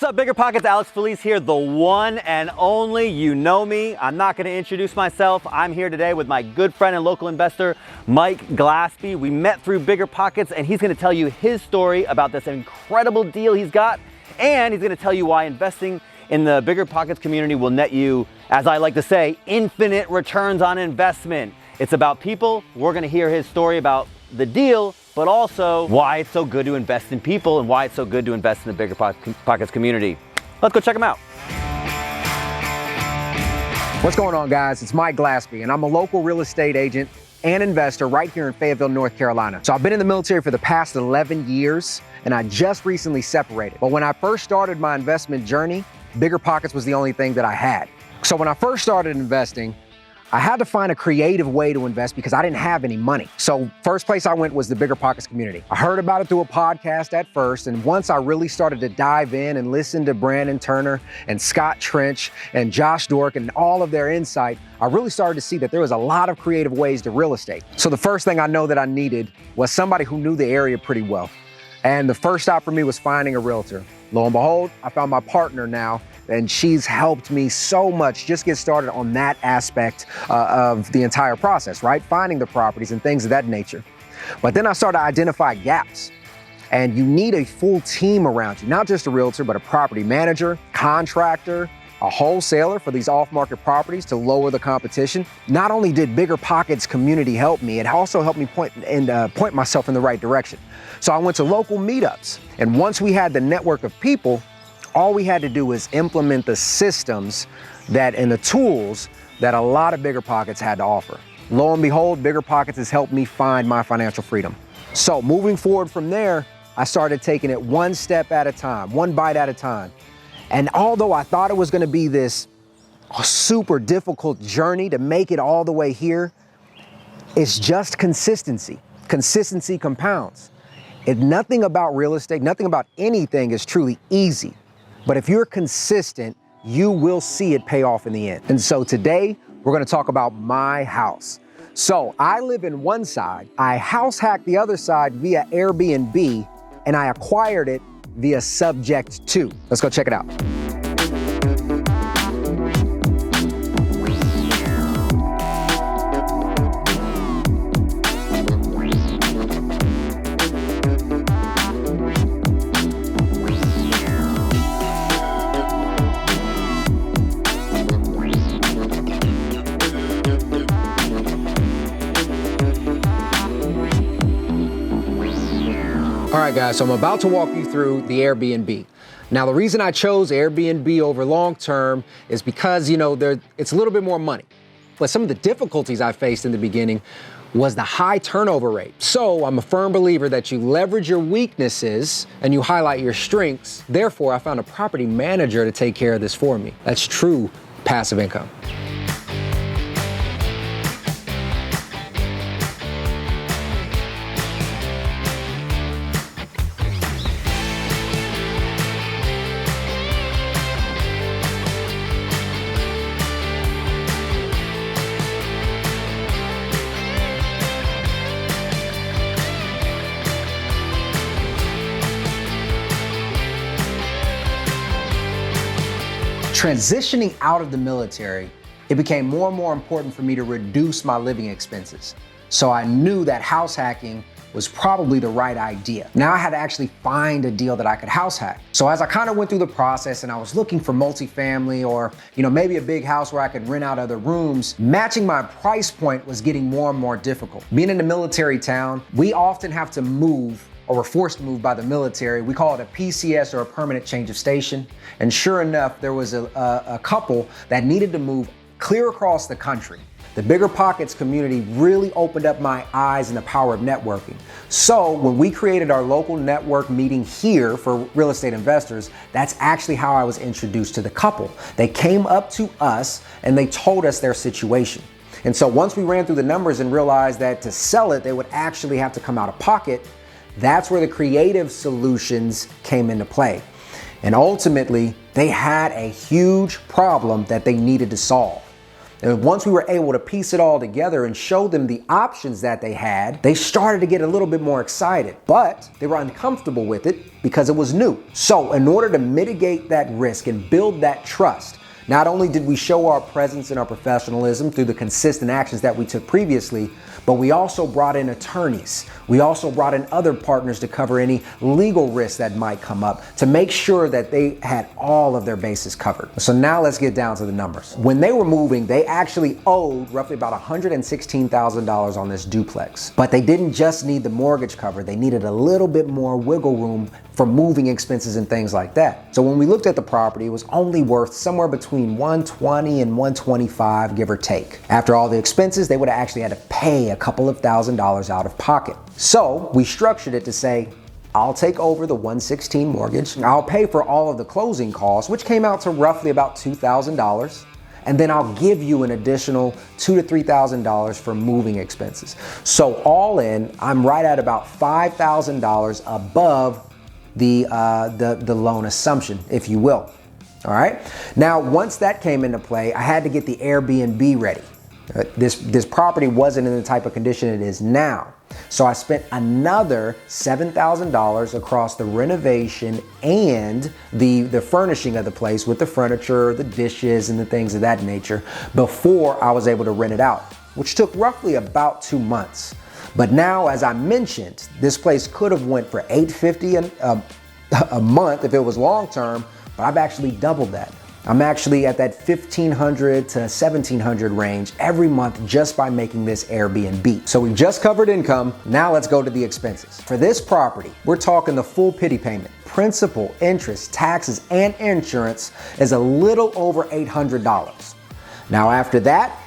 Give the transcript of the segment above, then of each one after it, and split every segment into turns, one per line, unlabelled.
up, BiggerPockets? Alex Felice here, the one and only. You know me. I'm not going to introduce myself. I'm here today with my good friend and local investor, Mike Glaspie. We met through BiggerPockets, and he's going to tell you his story about this incredible deal he's got, and he's going to tell you why investing in the BiggerPockets community will net you, as I like to say, infinite returns on investment. It's about people. We're going to hear his story about the deal, but also why it's so good to invest in people and why it's so good to invest in the BiggerPockets community. Let's go check them out.
What's going on, guys? It's Mike Glaspie, and I'm a local real estate agent and investor right here in Fayetteville, North Carolina. So I've been in the military for the past 11 years, and I just recently separated. But when I first started my investment journey, BiggerPockets was the only thing that I had. So when I first started investing, I had to find a creative way to invest because I didn't have any money. So first place I went was the BiggerPockets community. I heard about it through a podcast at first, and once I really started to dive in and listen to Brandon Turner and Scott Trench and Josh Dork and all of their insight, I really started to see that there was a lot of creative ways to real estate. So the first thing I know that I needed was somebody who knew the area pretty well. And the first stop for me was finding a realtor. Lo and behold, I found my partner now, and she's helped me so much just get started on that aspect of the entire process, right? Finding the properties and things of that nature. But then I started to identify gaps. And you need a full team around you, not just a realtor, but a property manager, contractor, a wholesaler for these off-market properties to lower the competition. Not only did BiggerPockets community help me, it also helped me point myself in the right direction. So I went to local meetups, and once we had the network of people, all we had to do was implement the systems and the tools that a lot of BiggerPockets had to offer. Lo and behold, BiggerPockets has helped me find my financial freedom. So moving forward from there, I started taking it one step at a time, one bite at a time. And although I thought it was gonna be this super difficult journey to make it all the way here, it's just consistency. Consistency compounds. Nothing about real estate, nothing about anything is truly easy. But if you're consistent, you will see it pay off in the end. And so today, we're gonna talk about my house. So I live in one side, I house hacked the other side via Airbnb, and I acquired it via Subject 2. Let's go check it out. All right, guys, so I'm about to walk you through the Airbnb. Now, the reason I chose Airbnb over long-term is because, it's a little bit more money. But some of the difficulties I faced in the beginning was the high turnover rate. So I'm a firm believer that you leverage your weaknesses and you highlight your strengths. Therefore, I found a property manager to take care of this for me. That's true passive income. Transitioning out of the military, it became more and more important for me to reduce my living expenses. So I knew that house hacking was probably the right idea. Now I had to actually find a deal that I could house hack. So as I kind of went through the process and I was looking for multifamily or, maybe a big house where I could rent out other rooms, matching my price point was getting more and more difficult. Being in a military town, we often have to move, or we're forced to move by the military. We call it a PCS, or a permanent change of station. And sure enough, there was a couple that needed to move clear across the country. The BiggerPockets community really opened up my eyes in the power of networking. So when we created our local network meeting here for real estate investors, that's actually how I was introduced to the couple. They came up to us and they told us their situation. And so once we ran through the numbers and realized that to sell it, they would actually have to come out of pocket, that's where the creative solutions came into play. And ultimately, they had a huge problem that they needed to solve. And once we were able to piece it all together and show them the options that they had, they started to get a little bit more excited, but they were uncomfortable with it because it was new. So in order to mitigate that risk and build that trust, not only did we show our presence and our professionalism through the consistent actions that we took previously, but we also brought in attorneys. We also brought in other partners to cover any legal risks that might come up to make sure that they had all of their bases covered. So now let's get down to the numbers. When they were moving, they actually owed roughly about $116,000 on this duplex. But they didn't just need the mortgage covered, they needed a little bit more wiggle room for moving expenses and things like that. So when we looked at the property, it was only worth somewhere between $120 and $125, give or take. After all the expenses, they would have actually had to pay a couple of $1,000s out of pocket. So we structured it to say, I'll take over the 116 mortgage. I'll pay for all of the closing costs, which came out to roughly about $2,000. And then I'll give you an additional $2,000 to $3,000 for moving expenses. So all in, I'm right at about $5,000 above the loan assumption, if you will. All right. Now, once that came into play, I had to get the Airbnb ready. This property wasn't in the type of condition it is now. So I spent another $7,000 across the renovation and the furnishing of the place with the furniture, the dishes, and the things of that nature before I was able to rent it out, which took roughly about 2 months. But now, as I mentioned, this place could have went for $850 a month if it was long term, but I've actually doubled that. I'm actually at that $1,500 to $1,700 range every month just by making this Airbnb. So we've just covered income. Now let's go to the expenses. For this property, we're talking the full pity payment. Principal, interest, taxes, and insurance is a little over $800. Now after that,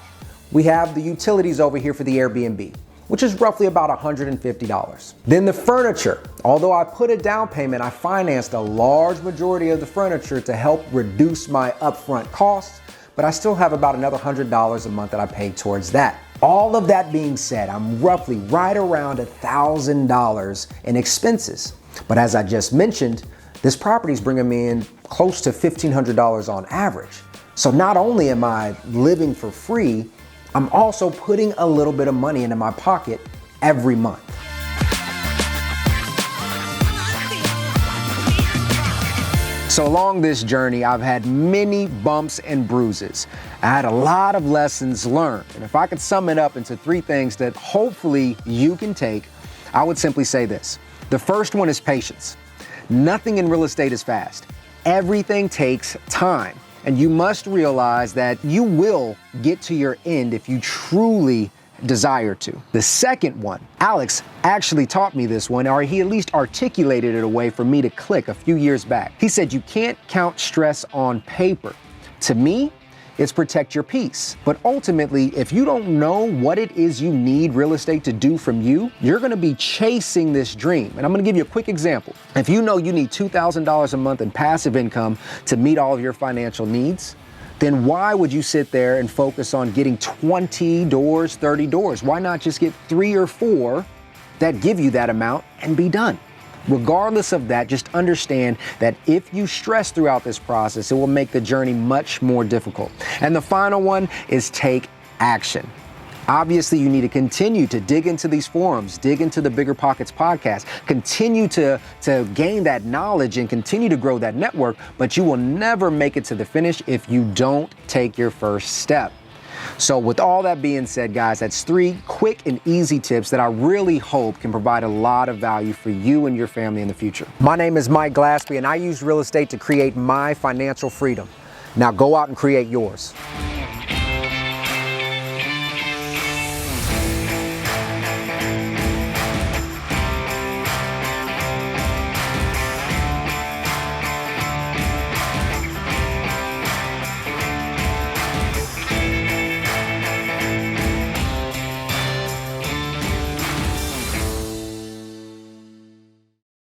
we have the utilities over here for the Airbnb, which is roughly about $150. Then the furniture. Although I put a down payment, I financed a large majority of the furniture to help reduce my upfront costs, but I still have about another $100 a month that I paid towards that. All of that being said, I'm roughly right around $1,000 in expenses. But as I just mentioned, this property is bringing me in close to $1,500 on average. So not only am I living for free, I'm also putting a little bit of money into my pocket every month. So along this journey, I've had many bumps and bruises. I had a lot of lessons learned. And if I could sum it up into 3 things that hopefully you can take, I would simply say this. The first one is patience. Nothing in real estate is fast. Everything takes time. And you must realize that you will get to your end if you truly desire to. The second one, Alex actually taught me this one, or he at least articulated it a way for me to click a few years back. He said, you can't count stress on paper. To me, it's protect your peace. But ultimately, if you don't know what it is you need real estate to do from you, you're gonna be chasing this dream. And I'm gonna give you a quick example. If you know you need $2,000 a month in passive income to meet all of your financial needs, then why would you sit there and focus on getting 20 doors, 30 doors? Why not just get 3 or 4 that give you that amount and be done? Regardless of that, just understand that if you stress throughout this process, it will make the journey much more difficult. And the final one is take action. Obviously, you need to continue to dig into these forums, dig into the BiggerPockets podcast, continue to gain that knowledge and continue to grow that network, but you will never make it to the finish if you don't take your first step. So with all that being said, guys, that's 3 quick and easy tips that I really hope can provide a lot of value for you and your family in the future. My name is Mike Glaspie, and I use real estate to create my financial freedom. Now go out and create yours.